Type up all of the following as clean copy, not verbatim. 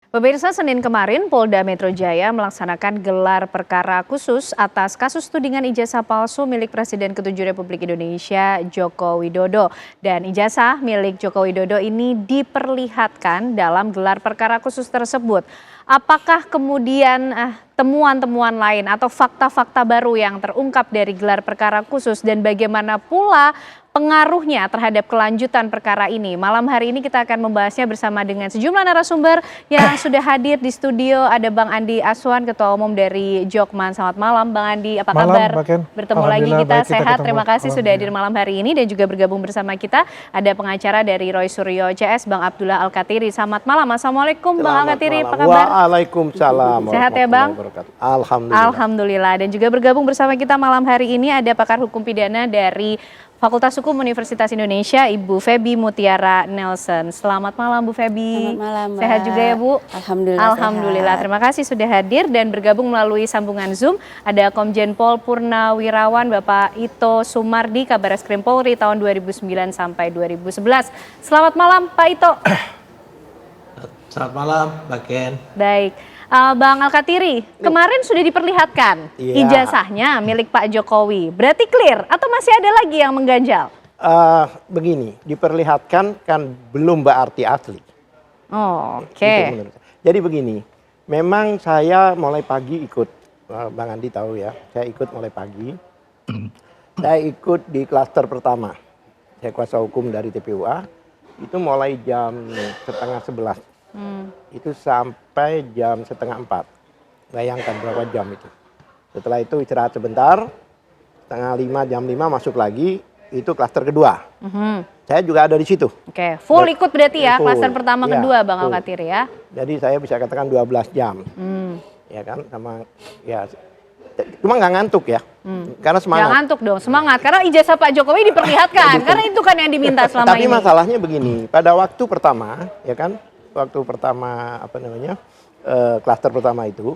Pemirsa, Senin kemarin Polda Metro Jaya melaksanakan gelar perkara khusus atas kasus tudingan ijazah palsu milik Presiden ke-7 Republik Indonesia Joko Widodo. Dan ijazah milik Joko Widodo ini diperlihatkan dalam gelar perkara khusus tersebut. Apakah kemudian temuan-temuan lain atau fakta-fakta baru yang terungkap dari gelar perkara khusus dan bagaimana pula pengaruhnya terhadap kelanjutan perkara ini? Malam hari ini kita akan membahasnya bersama dengan sejumlah narasumber yang sudah hadir di studio. Ada Bang Andi Aswan, Ketua Umum dari Jokman. Selamat malam Bang Andi, apa kabar? Bertemu lagi kita sehat, terima kasih sudah hadir malam hari ini. Dan juga bergabung bersama kita ada pengacara dari Roy Suryo CS, Bang Abdullah Al-Katiri. Selamat malam, Assalamualaikum Bang Al-Katiri, apa kabar? Waalaikumsalam. Sehat ya Bang? Alhamdulillah. Alhamdulillah. Dan juga bergabung bersama kita malam hari ini ada pakar hukum pidana dari Fakultas Hukum Universitas Indonesia, Ibu Feby Mutiara Nelson. Selamat malam Bu Feby. Selamat malam Mbak. Sehat juga ya Bu? Alhamdulillah. Alhamdulillah. Sehat. Terima kasih sudah hadir dan bergabung melalui sambungan Zoom. Ada Komjen Pol Purnawirawan Bapak Ito Sumardi, Kabareskrim Polri tahun 2009 sampai 2011. Selamat malam Pak Ito. Selamat malam Mbak Ken. Baik. Bang Al-Katiri, kemarin sudah diperlihatkan ijazahnya milik Pak Jokowi. Berarti clear atau masih ada lagi yang mengganjal? Begini, diperlihatkan kan belum berarti asli. Oh, oke. Jadi begini, memang saya mulai pagi ikut, Bang Andi tahu ya, saya ikut mulai pagi. Saya ikut di klaster pertama. Saya kuasa hukum dari TPUA, itu mulai jam setengah 11. Itu sampai jam setengah 4. Bayangkan berapa jam itu. Setelah itu istirahat sebentar, setengah 5, jam 5 masuk lagi, itu klaster kedua. Saya juga ada di situ. Oke, full ikut berarti ya, klaster pertama ya, kedua Bang Al-Katiri ya. Jadi saya bisa katakan 12 jam. Ya kan, sama ya cuma nggak ngantuk ya. Karena semangat. Nggak ngantuk dong, semangat. Karena ijazah Pak Jokowi diperlihatkan, karena itu kan yang diminta selama Tapi ini. Tapi masalahnya begini, pada waktu pertama, ya kan, waktu pertama klaster pertama itu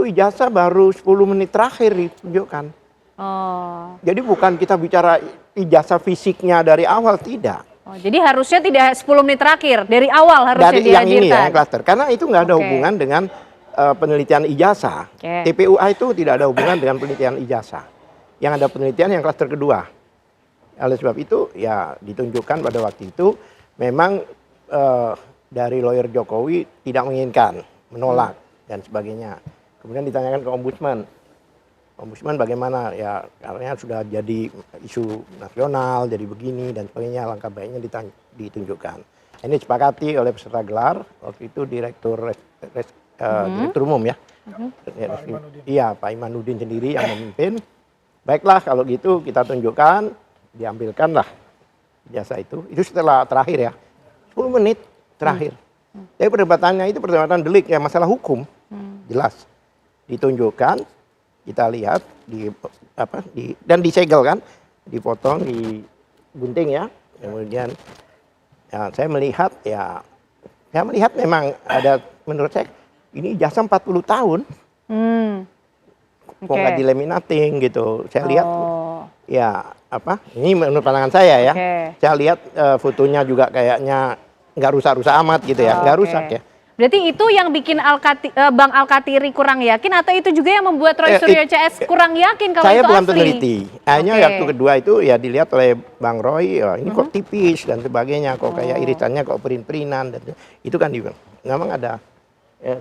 ijazah baru 10 menit terakhir ditunjukkan. Oh. Jadi bukan kita bicara ijazah fisiknya dari awal, tidak. Oh, jadi harusnya tidak 10 menit terakhir, dari awal harusnya dari yang ini ya, dihadirkan. klaster. Karena itu nggak ada hubungan dengan penelitian ijazah. TPUA itu tidak ada hubungan dengan penelitian ijazah. Yang ada penelitian yang klaster kedua. Oleh sebab itu ya ditunjukkan pada waktu itu memang dari lawyer Jokowi tidak menginginkan, menolak dan sebagainya. Kemudian ditanyakan ke ombudsman. Ombudsman bagaimana ya, karena sudah jadi isu nasional, jadi begini dan sebagainya, langkah baiknya ditunjukkan. Ini disepakati oleh peserta gelar, waktu itu Direktur Umum ya. Iya, Pak Imanuddin sendiri yang memimpin. Baiklah kalau gitu kita tunjukkan, diambilkanlah jasa itu. Itu setelah terakhir ya, 10 menit terakhir. Tapi perdebatannya itu perdebatan delik ya, masalah hukum. Jelas. Ditunjukkan, kita lihat dan disegel kan, dipotong, digunting ya. Kemudian ya, saya melihat memang ada, menurut saya ini ijazah 40 tahun. Kok nggak dilaminating gitu. Saya lihat ya ini menurut pandangan saya ya. Saya lihat fotonya juga kayaknya nggak rusak-rusak amat gitu ya, nggak rusak ya. Berarti itu yang bikin Bang Al-Katiri kurang yakin, atau itu juga yang membuat Roy Suryo CS kurang yakin kalau saya itu asli? Saya belum teliti. Hanya waktu kedua itu ya dilihat oleh Bang Roy, ini kok tipis dan sebagainya, kok kayak irisannya kok perin-perinan, dan itu kan juga memang ada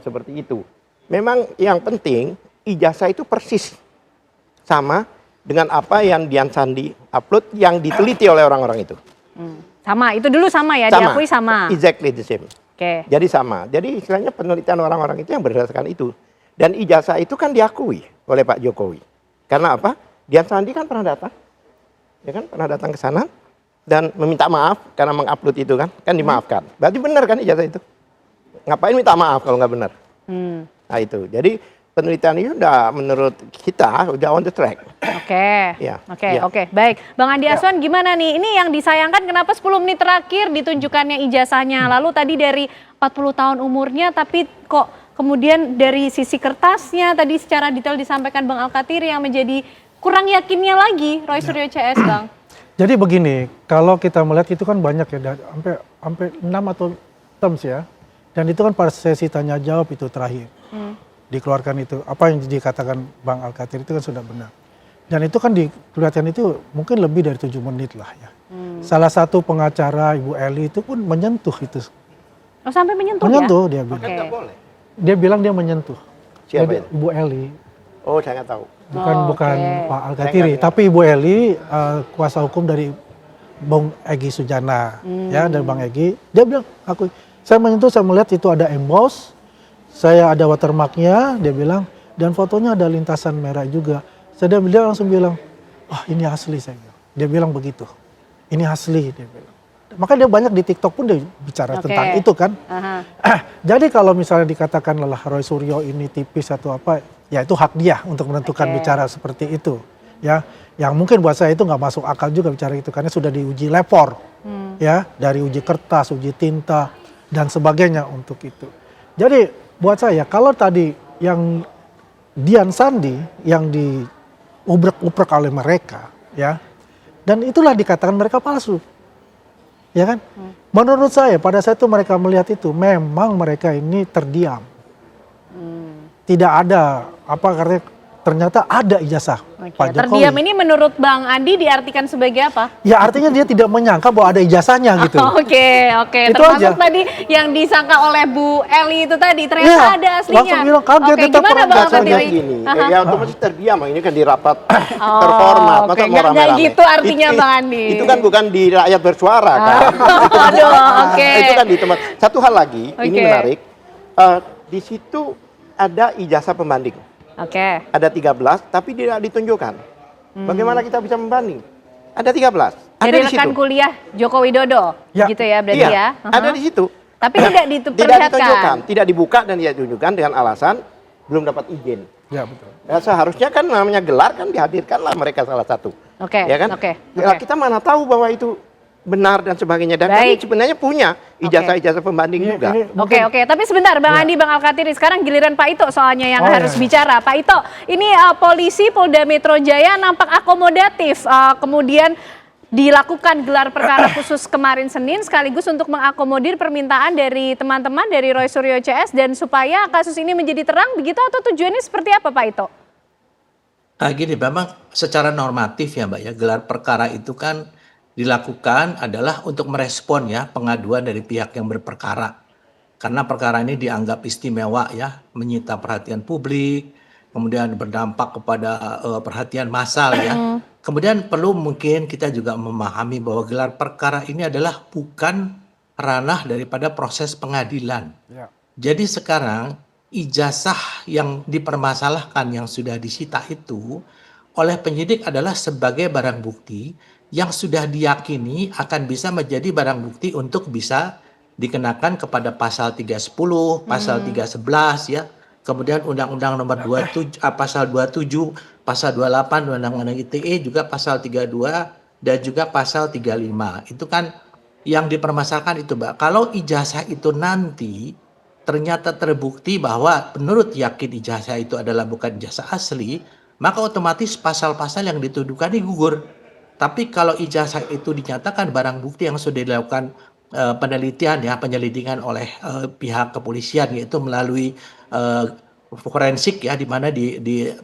seperti itu. Memang yang penting ijazah itu persis sama dengan apa yang Dian Sandi upload yang diteliti oleh orang-orang itu. Sama, itu dulu sama ya, diakui sama. Exactly the same. Jadi sama. Jadi istilahnya penelitian orang-orang itu yang berdasarkan itu. Dan ijazah itu kan diakui oleh Pak Jokowi. Karena apa? Dian Sandi kan pernah datang. Ya kan, pernah datang ke sana dan meminta maaf karena mengupload itu kan dimaafkan. Berarti benar kan ijazah itu? Ngapain minta maaf kalau nggak benar? Nah itu. Jadi penelitian ini udah menurut kita udah on the track. Oke. Baik. Bang Andi Aswan gimana nih? Ini yang disayangkan kenapa 10 menit terakhir ditunjukkannya ijazahnya. Lalu tadi dari 40 tahun umurnya, tapi kok kemudian dari sisi kertasnya tadi secara detail disampaikan Bang Al-Katiri yang menjadi kurang yakinnya lagi Roy Suryo CS, Bang. Jadi begini, kalau kita melihat itu kan banyak ya, sampai 6 atau terms ya. Dan itu kan pada sesi tanya jawab itu terakhir. Dikeluarkan itu. Apa yang dikatakan Bang Al-Kathir itu kan sudah benar. Dan itu kan dikeluarkan itu mungkin lebih dari 7 menit lah ya. Salah satu pengacara Ibu Eli itu pun menyentuh itu. Oh, sampai menyentuh, Menyentuh ya? dia bilang. Kan nggak boleh. Dia bilang dia menyentuh. Siapa Jadi, itu? Ibu Eli. Oh, saya nggak tahu. Bukan oke. Pak Al-Kathiri, tapi Ibu Eli kuasa hukum dari Bang Egy Sujana, ya, dari Bang Egy. Dia bilang, saya menyentuh, saya melihat itu ada emboss, saya ada watermarknya, dia bilang, dan fotonya ada lintasan merah juga. Dia langsung bilang, wah ini asli, saya bilang. Dia bilang begitu, ini asli, dia bilang. Maka dia banyak di TikTok pun dia bicara tentang itu kan. Jadi kalau misalnya dikatakan lelah Roy Suryo ini tipis atau apa, ya itu hak dia untuk menentukan bicara seperti itu. Ya, yang mungkin buat saya itu nggak masuk akal juga bicara itu karena sudah diuji lapor, ya, dari uji kertas, uji tinta dan sebagainya untuk itu. Jadi buat saya kalau tadi yang Dian Sandi yang diubrek-ubrek oleh mereka, ya, dan itulah dikatakan mereka palsu. Ya kan? Menurut saya pada saat itu mereka melihat itu memang mereka ini terdiam. Tidak ada karena ternyata ada ijazah Pak Jokowi. Terdiam ini menurut Bang Andi diartikan sebagai apa? Ya artinya dia tidak menyangka bahwa ada ijazahnya gitu. Oke. Itu Termasuk aja. tadi yang disangka oleh Bu Eli itu tadi ternyata Iya, ada aslinya. langsung bilang kaget, Oke, tetap gimana Bang perangkat Al-Kathiri? Gini, ya otomatis terdiam, ini kan di rapat terhormat, masa oke. mau Nggak rame-rame. gitu artinya, Bang Andi. Itu kan bukan di rakyat bersuara kan. Aduh, oke. Itu kan di tempat. Satu hal lagi, ini Oke. menarik, di situ ada ijazah pembanding. Oke. Ada 13, tapi tidak ditunjukkan. Bagaimana kita bisa membanding? Ada 13. Ada Dari di situ. rekan kuliah Joko Widodo, Ya. gitu ya berarti Iya, ya. ada di situ. Tapi tidak Tidak diperlihatkan. ditunjukkan, tidak dibuka dan tidak ditunjukkan dengan alasan belum dapat izin. Ya betul. Ya, seharusnya kan namanya gelar kan dihadirkanlah mereka salah satu. Oke, Ya kan? oke, Ya, oke. kita mana tahu bahwa itu benar dan sebagainya. Dan kami Baik. sebenarnya punya ijazah-ijazah pembanding juga. Oke. Tapi sebentar Bang Andi, Bang Al-Kathiri, sekarang giliran Pak Ito soalnya yang Oh, harus iya. bicara. Pak Ito, ini polisi Polda Metro Jaya nampak akomodatif, kemudian dilakukan gelar perkara khusus kemarin Senin sekaligus untuk mengakomodir permintaan dari teman-teman dari Roy Suryo CS dan supaya kasus ini menjadi terang begitu atau tujuannya seperti apa Pak Ito? Gini, memang secara normatif ya Mbak ya, gelar perkara itu kan dilakukan adalah untuk merespon ya pengaduan dari pihak yang berperkara. Karena perkara ini dianggap istimewa ya, menyita perhatian publik, kemudian berdampak kepada perhatian massal ya. Kemudian perlu mungkin kita juga memahami bahwa gelar perkara ini adalah bukan ranah daripada proses pengadilan. Ya. Jadi sekarang ijazah yang dipermasalahkan yang sudah disita itu oleh penyidik adalah sebagai barang bukti yang sudah diyakini akan bisa menjadi barang bukti untuk bisa dikenakan kepada pasal 310, pasal 311 ya. Kemudian Undang-Undang Nomor 27 pasal 27, pasal 28 Undang-Undang ITE juga pasal 32 dan juga pasal 35. Itu kan yang dipermasalahkan itu, Mbak. Kalau ijazah itu nanti ternyata terbukti bahwa menurut yakin ijazah itu adalah bukan ijazah asli, maka otomatis pasal-pasal yang dituduhkan ini gugur. Tapi kalau ijazah itu dinyatakan barang bukti yang sudah dilakukan penelitian ya, penyelidikan oleh pihak kepolisian yaitu melalui forensik ya, di mana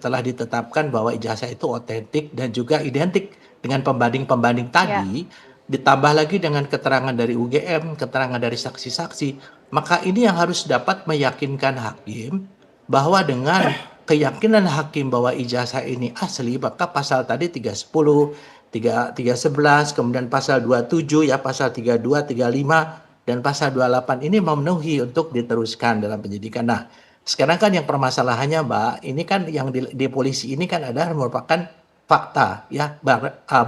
telah ditetapkan bahwa ijazah itu otentik dan juga identik dengan pembanding-pembanding tadi, ditambah lagi dengan keterangan dari UGM, keterangan dari saksi-saksi, maka ini yang harus dapat meyakinkan hakim bahwa dengan keyakinan hakim bahwa ijazah ini asli, maka pasal tadi 310, 311, kemudian pasal 27 ya, pasal 32, 35 dan pasal 28 ini memenuhi untuk diteruskan dalam penyidikan. Nah, sekarang kan yang permasalahannya Mbak, ini kan yang di polisi ini kan adalah merupakan fakta ya,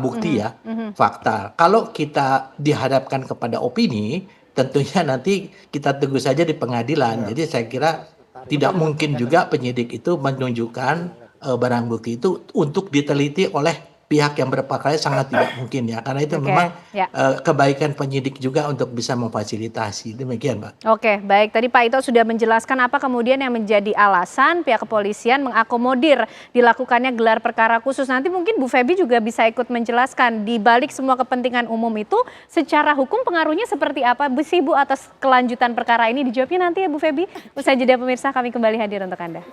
bukti ya, fakta. Kalau kita dihadapkan kepada opini, tentunya nanti kita tunggu saja di pengadilan. Jadi saya kira tidak mungkin juga penyidik itu menunjukkan barang bukti itu untuk diteliti oleh pihak yang berperkara sangat tidak mungkin ya, karena itu memang kebaikan penyidik juga untuk bisa memfasilitasi. Demikian, Mbak. Oke, baik. Tadi Pak Ito sudah menjelaskan apa kemudian yang menjadi alasan pihak kepolisian mengakomodir dilakukannya gelar perkara khusus. Nanti mungkin Bu Feby juga bisa ikut menjelaskan di balik semua kepentingan umum itu secara hukum pengaruhnya seperti apa sih Bu atas kelanjutan perkara ini? Dijawabnya nanti ya Bu Feby. Usai jeda pemirsa, kami kembali hadir untuk Anda.